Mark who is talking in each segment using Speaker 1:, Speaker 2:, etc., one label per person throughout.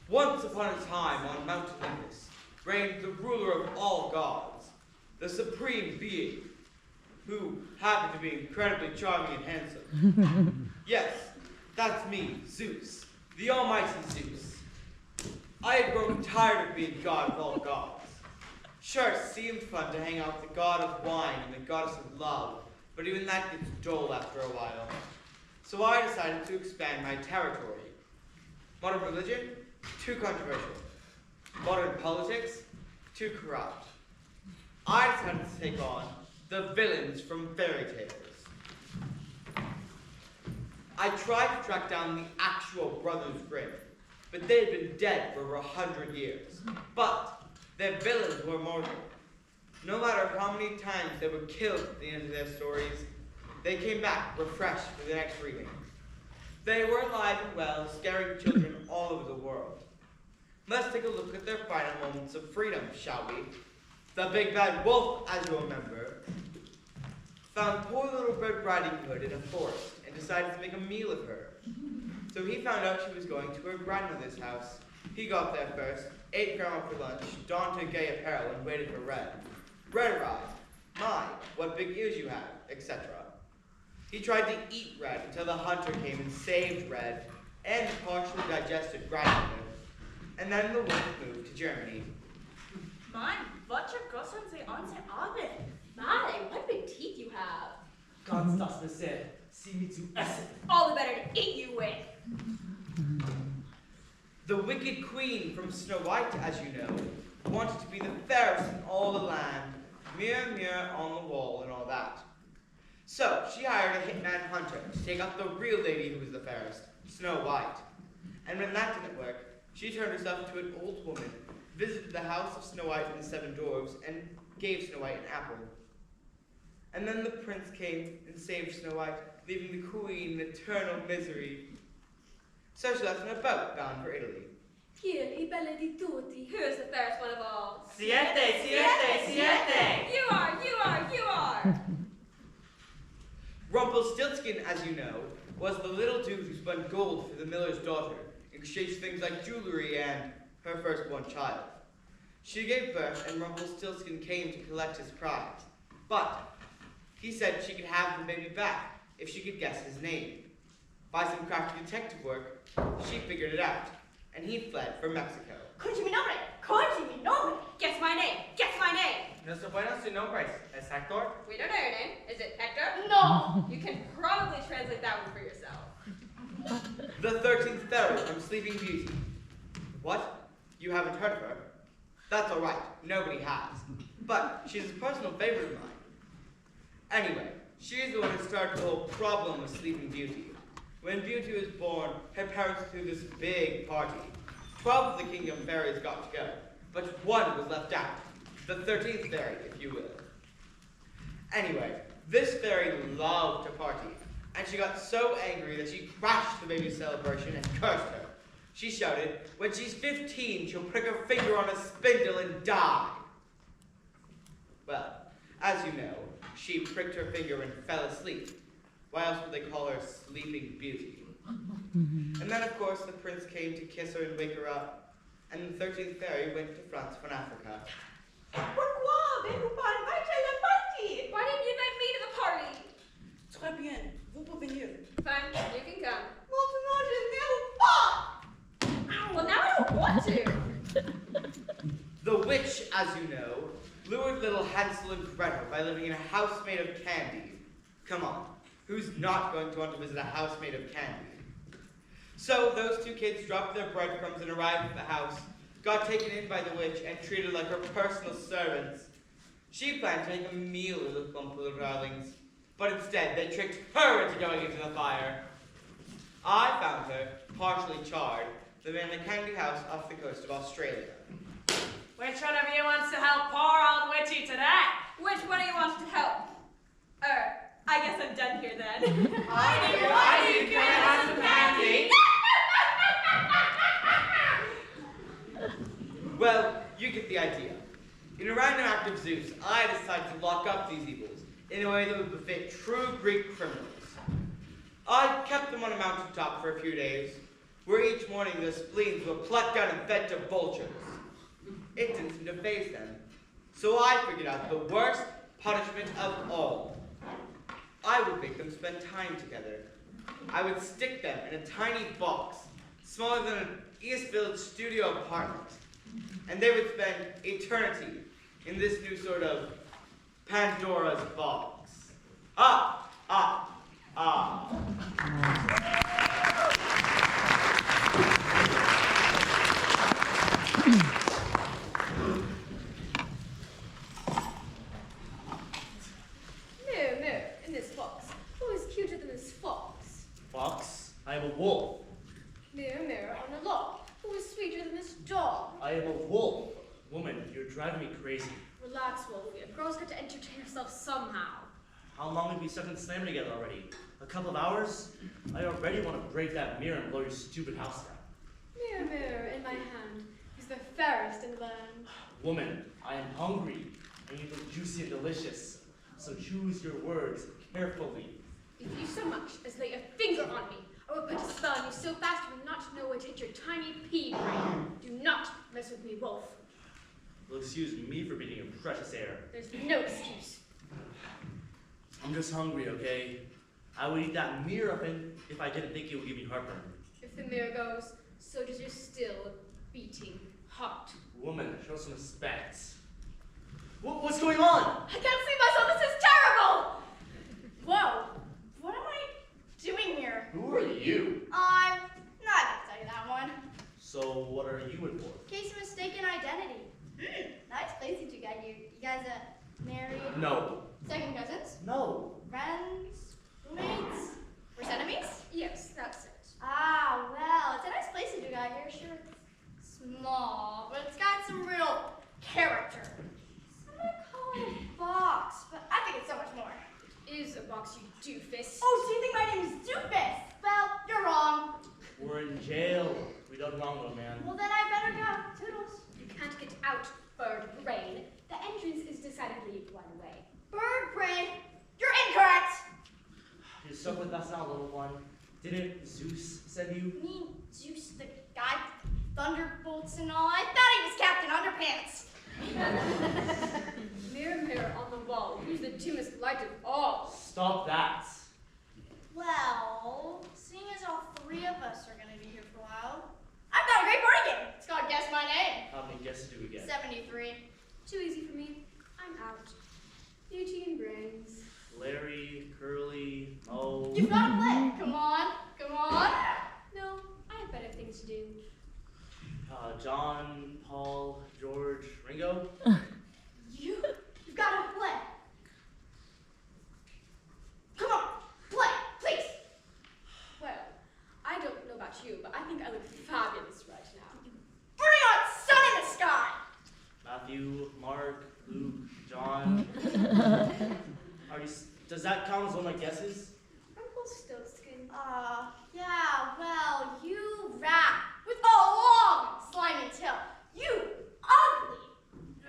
Speaker 1: Once upon a time on Mount Olympus reigned the ruler of all gods, the supreme being, who happened to be incredibly charming and handsome. Yes, that's me, Zeus, the almighty Zeus. I had grown tired of being god of all gods. Sure, it seemed fun to hang out with the god of wine and the goddess of love, but even that gets dull after a while. So I decided to expand my territory. Modern religion? Too controversial. Modern politics? Too corrupt. I decided to take on the villains from fairy tales. I tried to track down the actual Brothers Grimm, but they had been dead for over 100 years. But their villains were immortal. No matter how many times they were killed at the end of their stories, they came back refreshed for the next reading. They were alive and well, scaring children all over the world. Let's take a look at their final moments of freedom, shall we? The big bad wolf, as you'll remember, found poor little Red Riding Hood in a forest and decided to make a meal of her. So he found out she was going to her grandmother's house. He got there first, ate grandma for lunch, donned her gay apparel, and waited for Red. Red arrived. My, what big ears you have, etc. He tried to eat Red until the hunter came and saved Red and partially digested grandmother. And then the wolf moved to Germany.
Speaker 2: Mein, wat je gossen ze on ze Arbeit? My, what big teeth you have.
Speaker 3: Ganz das Messer, sie mir zu essen.
Speaker 2: All the better to eat you with.
Speaker 1: The wicked queen from Snow White, as you know, wanted to be the fairest in all the land, mirror, mirror on the wall and all that. So she hired a hitman hunter to take out the real lady who was the fairest, Snow White. And when that didn't work, she turned herself to an old woman, visited the house of Snow White and the Seven Dwarfs, and gave Snow White an apple. And then the prince came and saved Snow White, leaving the queen in eternal misery. So she left on a boat bound for Italy.
Speaker 2: Here, I belle di tutti. Who's the fairest one of all?
Speaker 3: Siete, siete, siete.
Speaker 2: You are, you are, you are.
Speaker 1: Rumpelstiltskin, as you know, was the little dude who spun gold for the miller's daughter in exchange for things like jewelry and her firstborn child. She gave birth, and Rumpelstiltskin came to collect his prize. But he said she could have the baby back if she could guess his name. By some crafty detective work, she figured it out, and he fled for Mexico.
Speaker 2: Conchi mi nombre, conchi mi nombre. Guess my name, guess my name.
Speaker 3: No se pueden sin nombres. Es Hector?
Speaker 2: We don't know your name. Is it Hector? No. You can probably translate that one for yourself.
Speaker 1: The 13th fairy from Sleeping Beauty. What? You haven't heard of her? That's all right. Nobody has. But she's a personal favorite of mine. Anyway, she's the one who started the whole problem with Sleeping Beauty. When Beauty was born, her parents threw this big party. 12 of the kingdom fairies got to go, but one was left out. The 13th fairy, if you will. Anyway, this fairy loved to party, and she got so angry that she crashed the baby's celebration and cursed her. She shouted, when she's 15, she'll prick her finger on a spindle and die. Well, as you know, she pricked her finger and fell asleep. Why else would they call her Sleeping Beauty? And then, of course, the prince came to kiss her and wake her up, and the 13th fairy went to France from Africa.
Speaker 2: Pourquoi avez-vous pas invité la party? Why didn't you invite me to the party?
Speaker 4: Très bien, vous pouvez venir.
Speaker 2: Fine, you can come.
Speaker 4: Maintenant, je n'aime pas.
Speaker 2: Well, now I don't want to.
Speaker 1: The witch, as you know, lured little Hansel and Gretel by living in a house made of candy. Come on, who's not going to want to visit a house made of candy? So those two kids dropped their breadcrumbs and arrived at the house, got taken in by the witch, and treated like her personal servants. She planned to make a meal of the plump little darlings, but instead they tricked her into going into the fire. I found her, partially charred, living in a candy house off the coast of Australia.
Speaker 5: Which one of you wants to help poor old Witchy today?
Speaker 2: Which one of you wants to help? I guess I'm done here then.
Speaker 5: I do. Can I have some candy?
Speaker 1: Well, you get the idea. In a random act of Zeus, I decided to lock up these evils in a way that would befit true Greek criminals. I kept them on a mountaintop for a few days, where each morning their spleens were plucked out and fed to vultures. It didn't seem to faze them, so I figured out the worst punishment of all. I would make them spend time together. I would stick them in a tiny box, smaller than an East Village studio apartment, and they would spend eternity in this new sort of Pandora's box. Ah, ah, ah.
Speaker 2: Moo, in this box. Who is cuter than this fox?
Speaker 3: Fox, I am a wolf.
Speaker 2: Mirror on the log. Who is sweeter than this dog?
Speaker 3: I am a wolf. Woman, you're driving me crazy.
Speaker 2: Relax, Wolfie. A girl's got to entertain herself somehow.
Speaker 3: How long have we stuck in slamming together already? A couple of hours? I already want to break that mirror and blow your stupid house down.
Speaker 2: Mirror in my hand is the fairest in the land.
Speaker 3: Woman, I am hungry, and you look juicy and delicious. So choose your words carefully.
Speaker 2: If you so much as lay a finger on me, I will put a spell on you so fast you will not know where to hit your tiny pea brain. Do not mess with me, Wolf.
Speaker 3: Well, excuse me for beating your precious air.
Speaker 2: There's no excuse.
Speaker 3: I'm just hungry, okay? I would eat that mirror if I didn't think it would give me heartburn.
Speaker 2: If the mirror goes, so does your still beating heart.
Speaker 3: Woman, show some respect. What's going on?
Speaker 2: I can't see myself. This is terrible.
Speaker 4: Whoa, what am I doing here?
Speaker 3: Who are you?
Speaker 4: I'm not gonna tell you that one.
Speaker 3: So what are you in for?
Speaker 4: In case of mistaken identity. Nice place you two got here. You guys married?
Speaker 3: No.
Speaker 4: Second cousins?
Speaker 3: No.
Speaker 4: Friends? Roommates? Worst enemies?
Speaker 2: Yes, that's it.
Speaker 4: Ah, well, it's a nice place you two got here. Sure, it's small, but it's got some real character. Some might call it a box, but I think it's so much more.
Speaker 2: It is a box, you doofus.
Speaker 4: Oh, so you think my name is Doofus? Well, you're wrong.
Speaker 3: We're in jail. We done wrong, little man.
Speaker 4: Well, then I better go. Toodles.
Speaker 2: You can't get out, bird brain. The entrance is decidedly one way.
Speaker 4: Bird brain, you're incorrect.
Speaker 3: You're stuck with us now, little one. Didn't Zeus send you?
Speaker 4: You mean Zeus the god, thunderbolts and all? I thought he was Captain Underpants.
Speaker 2: Mirror on the wall. Who's the dimmest light of all?
Speaker 3: Stop that.
Speaker 4: Well, seeing as all three of us are going to be here for a while, I've got a great party game. It's called Guess My Name.
Speaker 3: How many guesses do we get?
Speaker 4: 73.
Speaker 2: Too easy for me. I'm out. Beauty and brains.
Speaker 3: Larry, Curly, Mo.
Speaker 4: You've got to play. Come on. Come on.
Speaker 2: No, I have better things to do.
Speaker 3: John, Paul, George, Ringo.
Speaker 4: You've got to play. Come on. Play, please.
Speaker 2: Well, I don't know about you, but I think I look fabulous right now.
Speaker 4: Bring on sun in the sky.
Speaker 3: Matthew, Mark, Luke, John. Does that count as one of my guesses?
Speaker 2: Uncle Stillskin.
Speaker 4: Yeah, well, you rat with a long, slimy tail. You ugly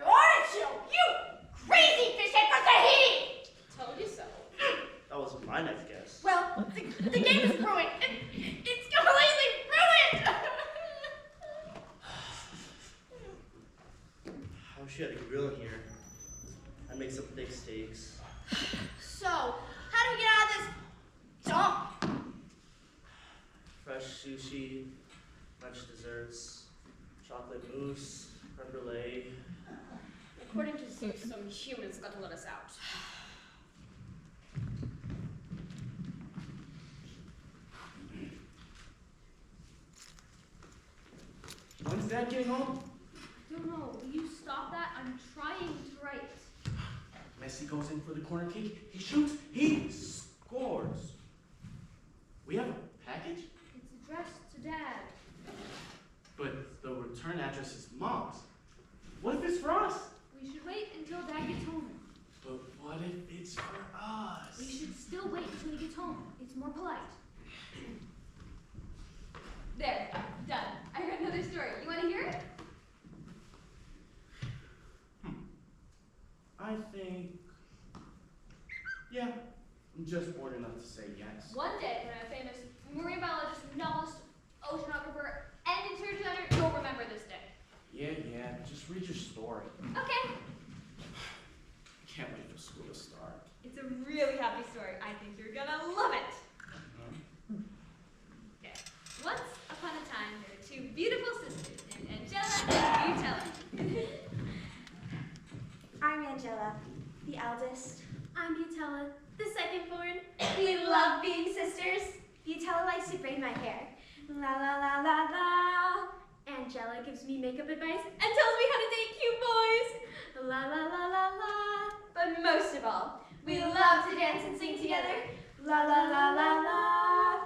Speaker 4: artichoke. You crazy fish head from Tahiti.
Speaker 2: Told you so.
Speaker 3: That was my next guess.
Speaker 4: Well, the game is ruined. It's completely ruined.
Speaker 3: I wish you had a grill in here. I'd make some thick steaks.
Speaker 4: So, how do we get out of this dump?
Speaker 3: Fresh sushi, French desserts, chocolate mousse, creme brulee.
Speaker 2: According to Zeus, some humans got to let us out.
Speaker 3: When's Dad getting home?
Speaker 2: I don't know. Will you stop that? I'm trying to write.
Speaker 6: Messi goes in for the corner kick. He shoots. He scores. We have a package,
Speaker 2: It's addressed to Dad.
Speaker 6: but the return address is Mom's. What if it's for us?
Speaker 2: We should wait until Dad gets home.
Speaker 6: But what if it's for us?
Speaker 2: We should still wait until he gets home. It's more polite. There, done. I got another story. You want to hear it?
Speaker 6: I think. Yeah, I'm just bored enough to say yes.
Speaker 2: One day, when a famous marine biologist, novelist, oceanographer,
Speaker 7: story. I think you're gonna love it. Okay. Once upon a time, there were two beautiful sisters named Angela and Butella.
Speaker 4: I'm Angela, the eldest.
Speaker 2: I'm Butella, the second born.
Speaker 4: We love being sisters. Butella likes to braid my hair. La la la la la.
Speaker 2: Angela gives me makeup advice and tells me how to date cute boys. La la la la la.
Speaker 4: But most of all, we love to dance and sing together. La la la la la.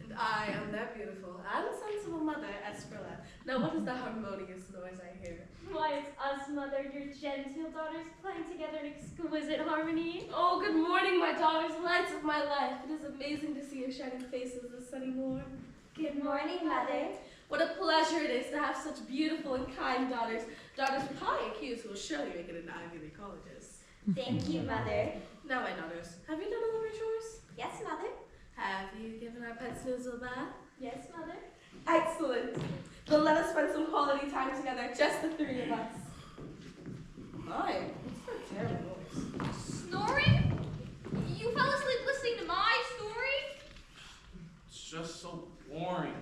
Speaker 5: And I am that beautiful and sensible mother, Esprilla. Now what is the harmonious noise I hear?
Speaker 2: Why, it's us, Mother, your genteel daughters, playing together in exquisite harmony.
Speaker 5: Oh, good morning, my daughters, lights of my life. It is amazing to see your shining faces this sunny morn.
Speaker 4: Good morning, Mother.
Speaker 5: What a pleasure it is to have such beautiful and kind daughters. Daughters with high IQs who will surely make it into Ivy League colleges.
Speaker 4: Thank you, Mother.
Speaker 5: Now, my daughters, have you done all of your chores?
Speaker 4: Yes, Mother.
Speaker 5: Have you given our pet Snoozle a bath?
Speaker 2: Yes, Mother.
Speaker 5: Excellent. Then let us spend some quality time together, just the three of us. My, what's that terrible noise?
Speaker 2: Snoring? You fell asleep listening to my story?
Speaker 6: It's just so boring.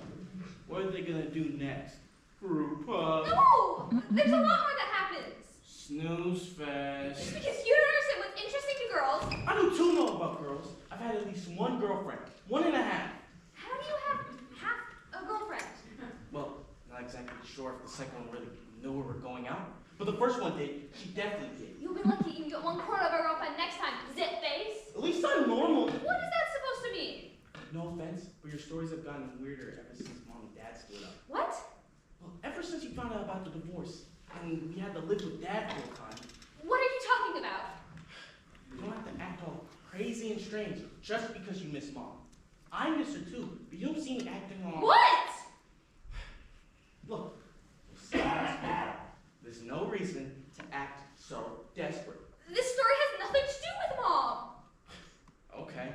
Speaker 6: What are they gonna do next? Group up.
Speaker 2: No! There's a lot more that happens.
Speaker 6: Snooze
Speaker 2: Just
Speaker 6: fest.
Speaker 2: because you don't understand what's interesting to girls,
Speaker 6: I do too know about girls. I've had at least one girlfriend. 1.5.
Speaker 2: how do you have half a girlfriend?
Speaker 6: Well, not exactly sure if the second one really knew we were going out. But the first one did. She definitely did.
Speaker 2: You'll be lucky you can get one quarter of a girlfriend next time, zit face.
Speaker 6: At least I'm normal.
Speaker 2: What is that supposed to mean?
Speaker 6: No offense, but your stories have gotten weirder ever since Mom and Dad split up.
Speaker 2: What?
Speaker 6: Well, ever since you found out about the divorce, and we had to live with Dad for a time,
Speaker 2: What are you talking about?
Speaker 6: you don't have to act all crazy and strange just because you miss Mom. I miss her too, but you don't see me acting all...
Speaker 2: What?
Speaker 6: Look, there's no reason to act so desperate.
Speaker 2: This story has nothing to do with Mom.
Speaker 6: Okay,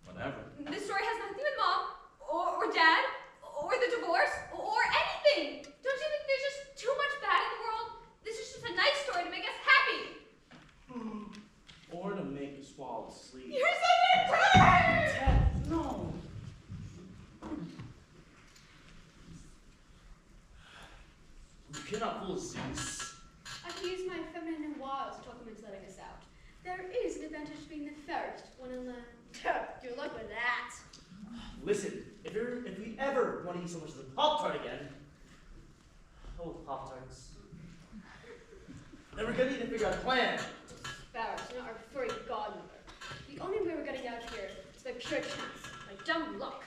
Speaker 6: whatever.
Speaker 2: This story has nothing to do with Mom, or Dad, or the divorce, or anything. Don't you think there's just too much bad in the world? This is just a nice story to make us happy.
Speaker 6: Or to make us fall asleep.
Speaker 2: You're such a turd!
Speaker 6: Dad, no.
Speaker 3: You cannot fool Zeus.
Speaker 2: I can use my feminine wiles to talk him into letting us out. There is an advantage to being the fairest one in the...
Speaker 4: Good luck with that.
Speaker 3: Listen, if we ever want to eat so much as a Pop-Tart again, oh, Pop-Tarts, then we're gonna need to figure out a plan.
Speaker 2: Barrett's not our furry godmother. The only way we're getting out of here is by pure chance, by dumb luck.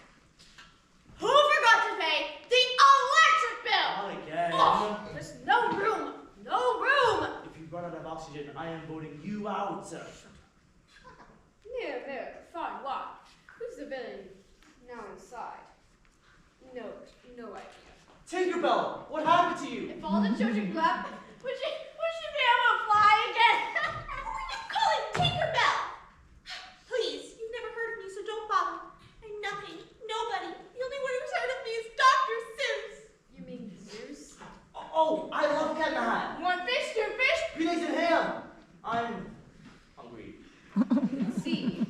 Speaker 4: Who forgot to pay the electric bill?
Speaker 3: Not again.
Speaker 4: Oh, there's no room. No room.
Speaker 3: If you run out of oxygen, I am voting you out.
Speaker 2: There, fine, why? Who's the villain now inside? No idea.
Speaker 3: Tinkerbell, what happened to you?
Speaker 4: If all the children clap, would she be able to fly again? Who are you calling Tinkerbell? Please, you've never heard of me, so don't bother. I'm nothing, nobody. The only one who's heard of me is Dr. Sims.
Speaker 2: You mean Zeus?
Speaker 3: Oh, I love Cat in the Hat.
Speaker 4: One fish, two fish.
Speaker 3: Phoenix and ham. I'm hungry.
Speaker 2: See,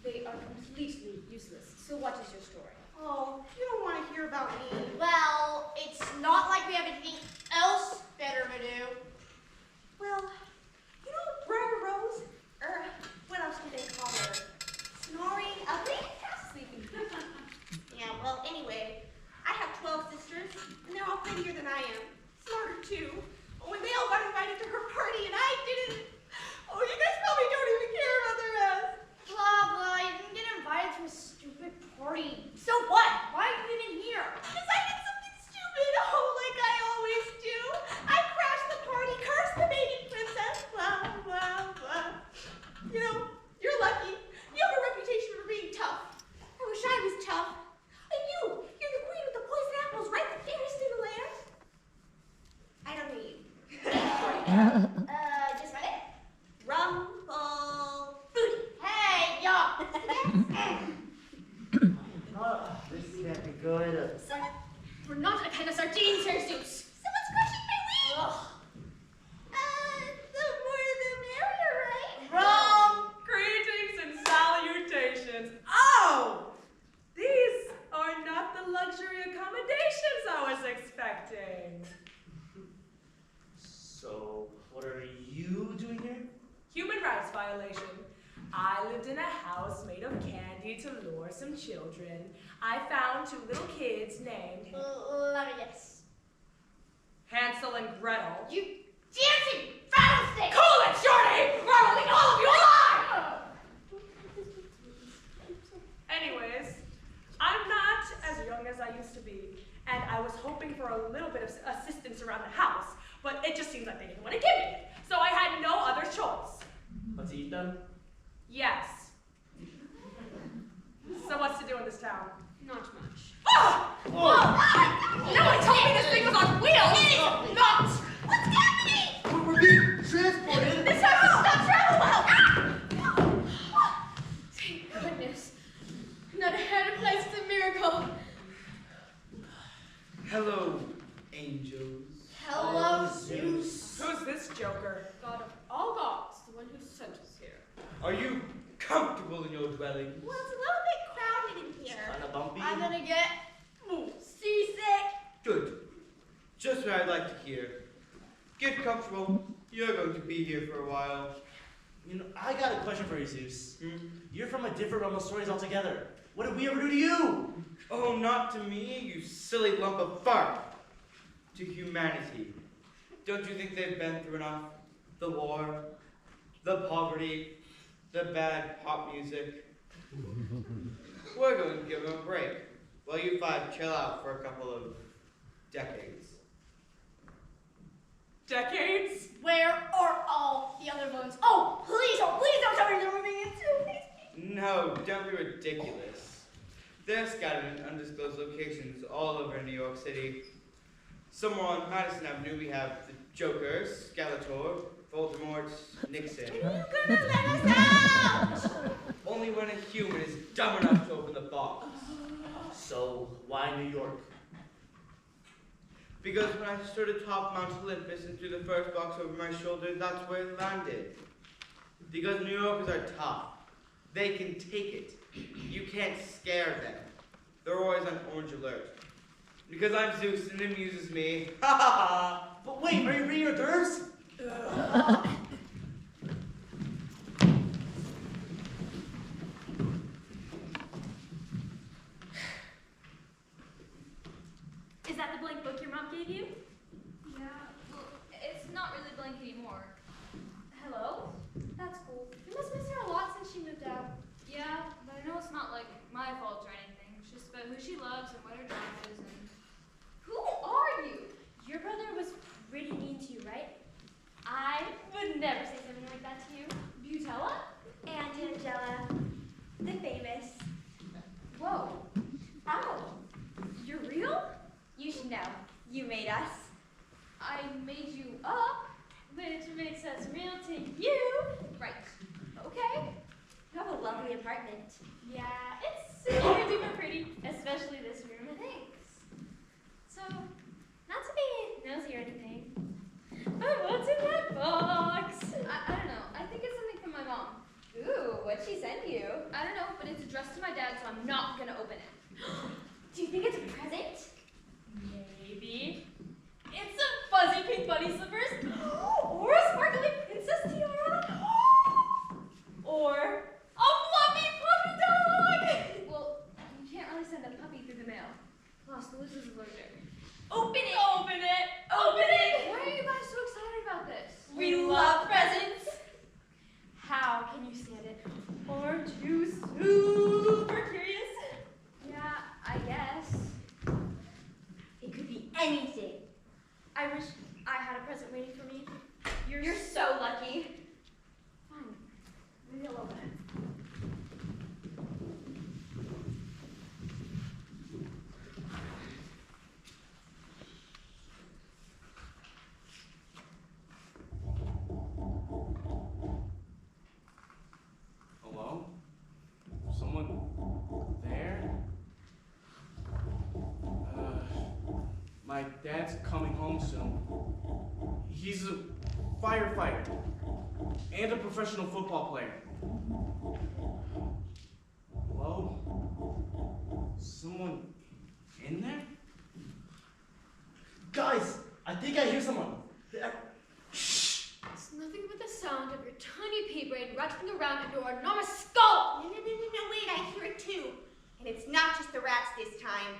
Speaker 2: they are completely useless. So what is your story?
Speaker 4: Oh, you don't want to hear about me. Well, it's not like we have anything else better to do. Well, you know Briar Rose? Or what else do they call her? Snoring Ugly?
Speaker 2: Sleeping.
Speaker 4: Yeah, well, anyway, I have 12 sisters, and they're all prettier than I am. Smarter, too. But when they all got invited to her party and I didn't, oh, you guys probably don't even care about the rest. Blah, blah, you didn't get invited to a stupid party. So what? Why are you even here? Because I did something stupid, oh, like I always do. I crashed the party, cursed the baby princess, blah, blah, blah. You know, you're lucky. You have a reputation for being tough. I wish I was tough. And you're the queen with the poison apples, right? The fairest in the land. I don't need you. Just my name. Rumble Booty. Hey, y'all.
Speaker 3: This can't be good.
Speaker 2: We're not a kind of sardines here, Zeus.
Speaker 4: Someone's crushing my wings.
Speaker 3: Ugh.
Speaker 4: The more the merrier, right?
Speaker 5: Wrong! Greetings and salutations.
Speaker 3: So, what are you doing here?
Speaker 8: Human rights violation. I lived in a house made of candy to lure some children. I found 2 little kids named
Speaker 4: Let me guess.
Speaker 8: Hansel and Gretel.
Speaker 4: You dancing rattlesnake!
Speaker 8: Cool it, Shorty! Or I will eat all of you alive! Anyways, I'm not as young as I used to be, and I was hoping for a little bit of assistance around the house, but it just seemed like they didn't want to give me it, so I had no other choice.
Speaker 3: Let's eat them.
Speaker 8: Yes. So what's to do in this town?
Speaker 2: Not much.
Speaker 8: Ah! No one told me this thing was on wheels!
Speaker 4: It is not! What's happening?
Speaker 6: We're being transported.
Speaker 4: This house does not travel well!
Speaker 2: Thank goodness.
Speaker 4: Not a hand in place is a miracle.
Speaker 1: Hello, angels.
Speaker 4: Hello, Zeus.
Speaker 8: Who's this joker?
Speaker 2: God of all gods, the one who sent us here.
Speaker 1: Are you comfortable in your dwellings?
Speaker 4: Well, it's a little bit crowded in here.
Speaker 3: Kinda bumpy.
Speaker 4: I'm gonna get seasick.
Speaker 1: Good. Just what I'd like to hear. Get comfortable. You're going to be here for a while.
Speaker 3: You know, I got a question for you, Zeus.
Speaker 1: Hmm?
Speaker 3: You're from a different realm of stories altogether. What did we ever do to you?
Speaker 1: Oh, not to me, you silly lump of fart. To humanity. Don't you think they've been through enough? The war, the poverty, the bad pop music. We're going to give them a break, while you 5 chill out for a couple of decades.
Speaker 8: Decades?
Speaker 4: Where are all the other ones? Oh, please don't tell me they're moving in too.
Speaker 1: No, don't be ridiculous. They're scattered in undisclosed locations all over New York City. Somewhere on Madison Avenue we have the Joker, Skeletor, Voldemort, Nixon.
Speaker 4: You're gonna let us out!
Speaker 1: Only when a human is dumb enough to open the box.
Speaker 3: So, why New York?
Speaker 1: Because when I stood atop Mount Olympus and threw the first box over my shoulder, that's where it landed. Because New Yorkers are tough. They can take it. You can't scare them. They're always on orange alert. Because I'm Zeus and it amuses me. Ha ha ha!
Speaker 3: But wait, are you reading hors d'oeuvres?
Speaker 7: Is that the blank book your mom gave you?
Speaker 2: Yeah, well, it's not really blank anymore.
Speaker 7: Hello?
Speaker 2: That's cool. You must miss her a lot since she moved out. Yeah, but I know it's not like my fault or anything. It's just about who she loves and what her job is and... Who are you?
Speaker 7: Your brother was pretty mean to you, right? I would never say something like that to you.
Speaker 2: Butella?
Speaker 7: And Angela, the famous.
Speaker 2: Whoa.
Speaker 7: Ow.
Speaker 2: You're real?
Speaker 7: You should know. You made us.
Speaker 2: I made you up.
Speaker 7: Which makes us real to you.
Speaker 2: Right. Okay.
Speaker 7: You have a lovely apartment. Yeah, it's super duper pretty, especially this room. Thanks. So, not to be nosy or anything, but what's in that box?
Speaker 2: I don't know. I think it's something from my mom.
Speaker 7: Ooh, what'd she send you?
Speaker 2: I don't know, but it's addressed to my dad, so I'm not gonna open it.
Speaker 7: Do you think it's a present? Maybe. It's a fuzzy pink bunny slippers, or a sparkling princess tiara, or a fluffy puppy dog.
Speaker 2: Well, you can't really send a puppy through the mail. Plus, Louis is allergic.
Speaker 7: Open it! Open it! Open it!
Speaker 2: Why are you guys so excited about this?
Speaker 7: We love presents. How can you stand it? Aren't you super curious?
Speaker 2: Yeah, I guess.
Speaker 7: It could be anything. I wish I had a present waiting for me. You're so lucky.
Speaker 2: Fine. Maybe I'll open it.
Speaker 6: Hello? Someone there? My dad's coming home soon. He's a firefighter and a professional football player. Hello? Someone in there?
Speaker 3: Guys, I think I hear someone.
Speaker 4: rattling around in your enormous skull. No, wait, I hear it too. And it's not just the rats this time.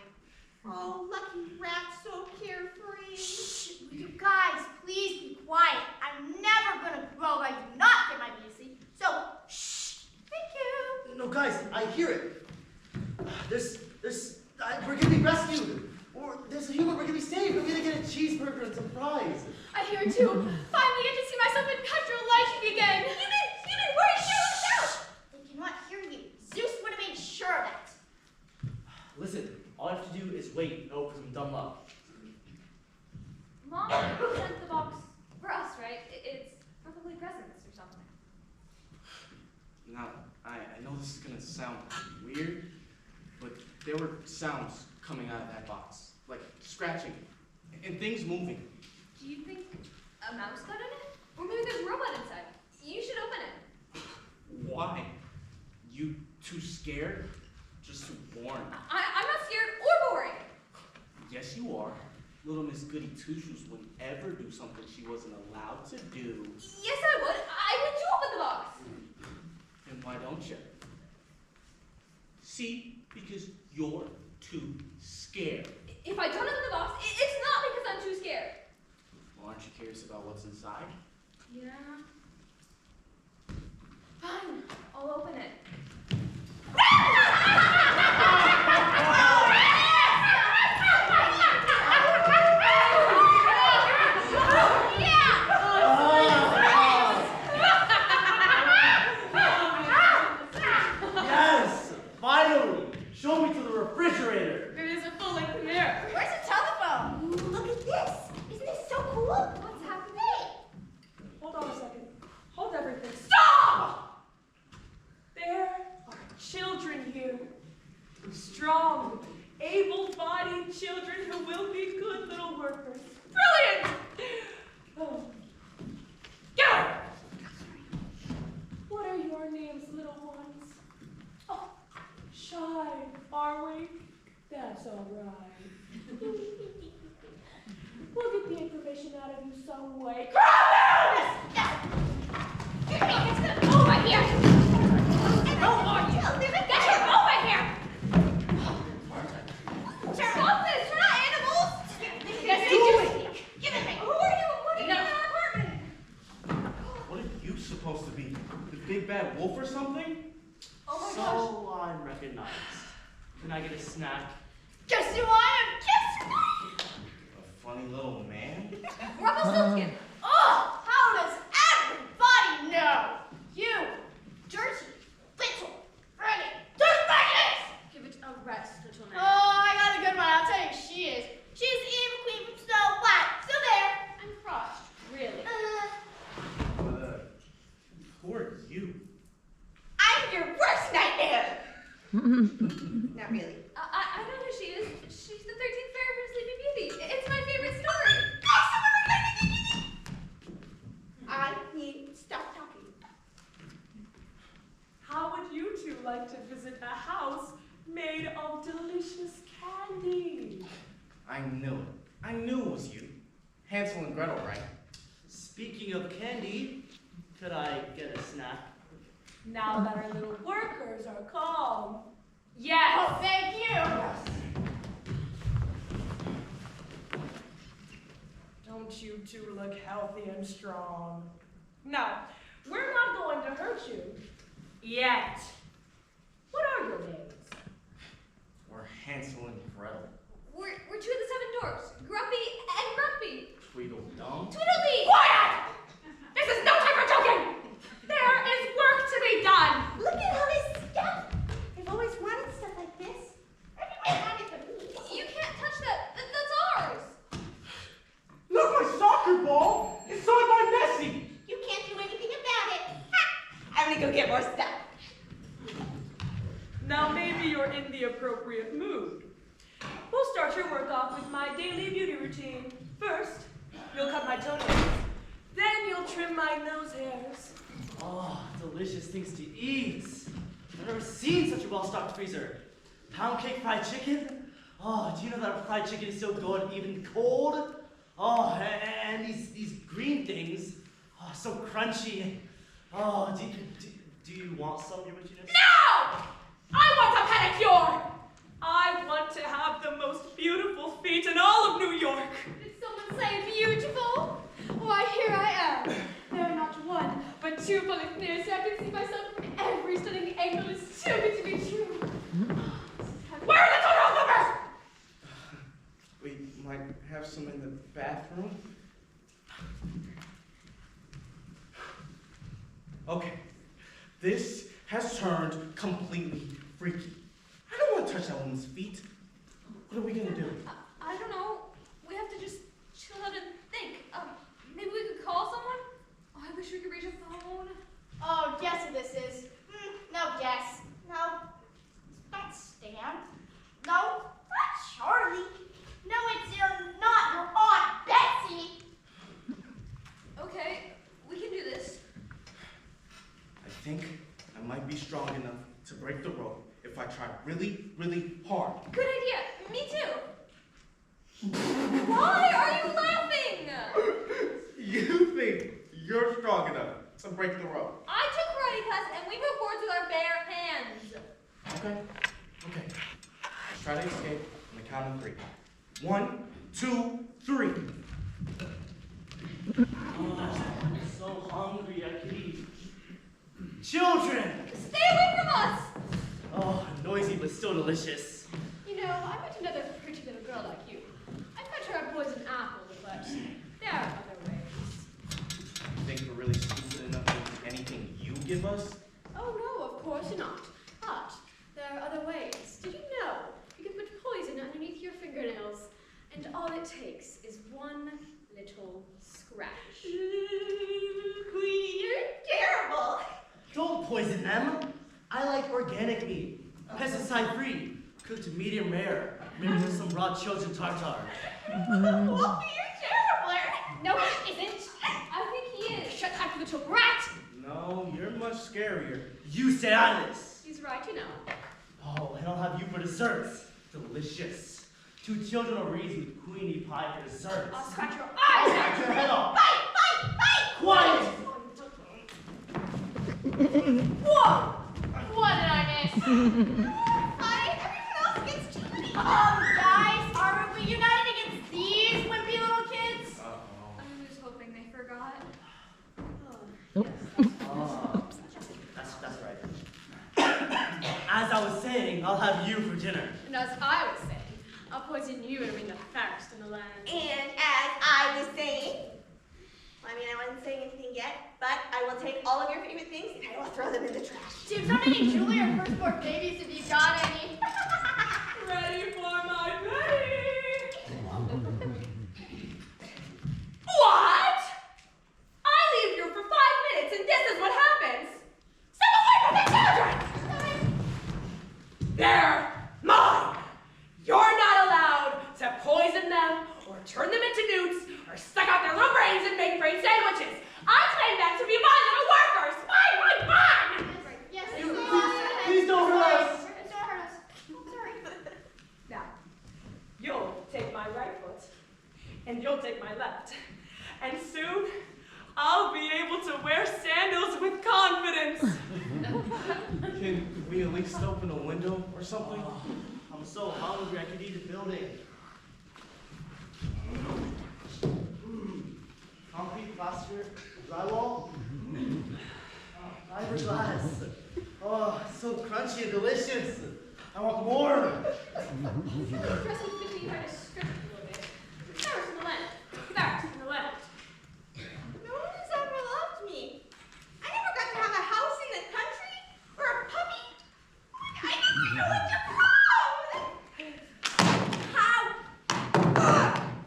Speaker 4: Oh, lucky rats, so carefree. Shh, will you guys please be quiet? I'm never gonna grow. I do not get my beauty. So, shh, thank you.
Speaker 3: No, guys, I hear it. We're gonna be rescued. Or there's a human, we're gonna be saved. We're gonna get a cheeseburger and some fries.
Speaker 2: I hear it too. Finally get to see myself in country lighting again.
Speaker 4: Human, where is Zeus? They cannot hear you. Zeus would have made sure of that.
Speaker 3: Listen, all I have to do is wait and hope for some dumb luck.
Speaker 2: Mom sent the box for us, right? It's probably presents or something.
Speaker 6: Now, I know this is gonna sound weird, but there were sounds coming out of that box, like scratching and things moving.
Speaker 2: Do you think a mouse got in it? Or maybe there's a robot inside. You should open it.
Speaker 6: Why? You too scared? Just too boring?
Speaker 2: I'm not scared or boring.
Speaker 6: Yes, you are. Little Miss Goody Two-Shoes wouldn't ever do something she wasn't allowed to do.
Speaker 2: Yes, I would. I would you open the box.
Speaker 6: Then why don't you? See, because you're too scared.
Speaker 2: If I don't open the box, it's not because I'm too scared.
Speaker 6: Well, aren't you curious about what's inside?
Speaker 2: Yeah. Fine, I'll open it.
Speaker 3: Yes! Finally! Show me to the refrigerator!
Speaker 8: It is a full-length mirror.
Speaker 4: Where's the telephone? Look at this. Isn't this so cool? What's happening?
Speaker 8: Hold on a second. Hold everything. Stop! There are children here. Strong, able-bodied children who will be good little workers. Brilliant! Oh. Go! What are your names, little ones? Oh, shy, are we? That's all right. We'll get the information out of you some way.
Speaker 4: Give me this over here.
Speaker 2: Who are you?
Speaker 4: Get her over here.
Speaker 2: Stop this! We're not animals!
Speaker 4: Yes, you. Give it me.
Speaker 2: Who are you? What are you in our apartment?
Speaker 6: What are you supposed to be? The big bad wolf or something?
Speaker 2: Oh my gosh.
Speaker 3: So I'm recognized. Can I get a snack?
Speaker 4: Guess who I am? Guess who I am?
Speaker 6: A funny little man?
Speaker 2: Rumpelstiltskin.
Speaker 4: Oh, how does everybody know? You, dirty, little, running, dirtbags!
Speaker 2: Give it a rest, little
Speaker 4: Oh,
Speaker 2: man.
Speaker 4: I got a good one. I'll tell you who she is. She's the evil queen from Snow White. Still there. I'm Frost.
Speaker 2: Really?
Speaker 6: Who are you?
Speaker 4: I'm your worst nightmare. Not really.
Speaker 2: I know who she is. She's the 13th fairy from Sleeping Beauty. It's my favorite story.
Speaker 4: I need to stop talking.
Speaker 8: How would you two like to visit a house made of delicious candy?
Speaker 6: I knew it. I knew it was you. Hansel and Gretel, right?
Speaker 3: Speaking of candy, could I get a snack?
Speaker 8: Now that our little workers are calm. Yes!
Speaker 4: Oh, thank you.
Speaker 8: Don't you two look healthy and strong? No, we're not going to hurt you. Yet. What are your names?
Speaker 6: Or Hansel and Gretel?
Speaker 2: We're two of the 7 dwarfs. Grumpy and Grumpy.
Speaker 6: Tweedledum?
Speaker 2: Tweedledee!
Speaker 8: Quiet! This is no time for joking! There is work to be done!
Speaker 4: Look at all this stuff. I've always wanted stuff like this. Everyone had it but me.
Speaker 2: You can't touch that. That's ours.
Speaker 6: Look, my soccer ball! Inside my Nessie!
Speaker 4: You can't do anything about it. Ha! I'm gonna go get more stuff.
Speaker 8: Now maybe you're in the appropriate mood. We'll start your work off with my daily beauty routine. First, you'll cut my toenails. Then you'll trim my nose hairs.
Speaker 3: Oh, delicious things to eat. I've never seen such a well-stocked freezer. Pound cake fried chicken? Oh, do you know that fried chicken is so good, even cold? Oh, and these green things, oh, so crunchy. Oh, do you want some, Your Witchiness?
Speaker 8: No! I want a pedicure! I want to have the most beautiful feet in all of New York.
Speaker 7: Did someone say beautiful? Why, here I am. There are not one, but two bullet mirrors, so I can see myself from every stunning angle. It's too good to be true.
Speaker 8: Where are the toilet numbers?
Speaker 6: We might have some in the bathroom. Okay, this has turned completely freaky. I don't want to touch that woman's feet. What are we gonna do?
Speaker 2: I don't know. We have to just chill out and think. Maybe we could call someone? Oh, I wish we could reach a phone.
Speaker 4: Oh, guess who this is? No guess. No. Not Stan. No, not Charlie. No, it's not your Aunt Betsy.
Speaker 2: Okay, we can do this.
Speaker 6: I think I might be strong enough to break the rope if I try really, really hard.
Speaker 2: Good idea. Me too. Why are you laughing?
Speaker 6: You think you're strong enough to break the rope?
Speaker 2: I took karate class and we broke boards with our bare hands.
Speaker 6: Okay. Let's try to escape on the count of 3. 1, 2, 3.
Speaker 3: Oh, I'm so hungry, I could eat. Children!
Speaker 2: Stay away from us!
Speaker 3: Oh, noisy but still delicious.
Speaker 7: You know, I met another pretty little girl like you. I fed her a poison apple, but there are other ways.
Speaker 6: You think we're really stupid enough to do anything you give us?
Speaker 7: Oh no, of course not. But there are other ways. Did you know you can put poison underneath your fingernails, and all it takes is one little scratch.
Speaker 4: Queenie, you're terrible.
Speaker 3: Don't poison them. I like organic meat, pesticide-free, cooked medium rare, maybe with some raw children tartar.
Speaker 4: Wolfie, you're terrible.
Speaker 7: No, he isn't.
Speaker 2: I think he is.
Speaker 7: Shut up, you little rat!
Speaker 6: No, you're much scarier.
Speaker 3: You say Alice.
Speaker 7: He's right, you know.
Speaker 3: Oh, and I'll have you for desserts. Delicious. 2 children will raise with Queenie pie for desserts.
Speaker 7: I'll scratch your
Speaker 3: I'll
Speaker 7: eyes
Speaker 3: scratch
Speaker 7: out!
Speaker 3: your head off.
Speaker 4: Fight!
Speaker 3: Quiet!
Speaker 4: Whoa! What did I miss? Everyone else gets too many. Guys, are we united against these wimpy little kids?
Speaker 2: I was hoping they forgot.
Speaker 3: Oh, that's right. As I was saying, I'll have you for dinner.
Speaker 7: And as I was saying, I'll poison you and bring the first in the land.
Speaker 9: And as I was saying, I wasn't saying anything yet, but I will take all of your favorite things and I will throw them in the trash.
Speaker 4: Dude, how many Julie or firstborn babies have you got any?
Speaker 8: Ready for my baby? What? I leave you for 5 minutes and this is what happens. Step away from the children! They're mine. You're not allowed to poison them or turn them into newts or suck out their little brains and make brain sandwiches. I claim them to be my little workers. Mine!
Speaker 4: Yes,
Speaker 3: Please don't hurt us.
Speaker 4: Don't hurt us. I'm sorry.
Speaker 8: Now, you'll take my right foot, and you'll take my left. And soon, I'll be able to wear sandals with confidence.
Speaker 6: Can we at least open a window or something?
Speaker 3: Oh, I'm so hungry, I could eat a building. Concrete, plaster, drywall, fiberglass. Oh, so crunchy and delicious. I want more.
Speaker 7: Dressing fitting you had a script a little bit. First in the left. First in the left.
Speaker 9: No one has ever loved me. I never got to have a house in the country or a puppy. I didn't even know what to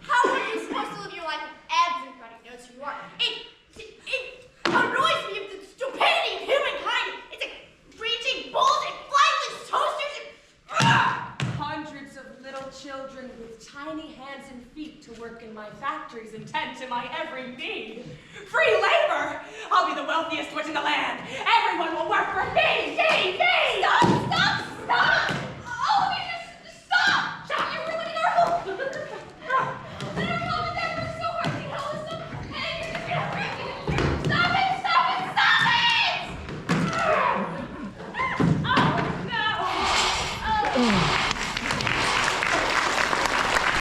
Speaker 4: How are you supposed to live your life if everybody knows who you are? It annoys me of the stupidity of humankind. It's like reaching bulls and flightless toasters and
Speaker 8: Hundreds of little children with tiny hands and feet to work in my factories and tend to my every need. Free labor! I'll be the wealthiest witch in the land. Everyone will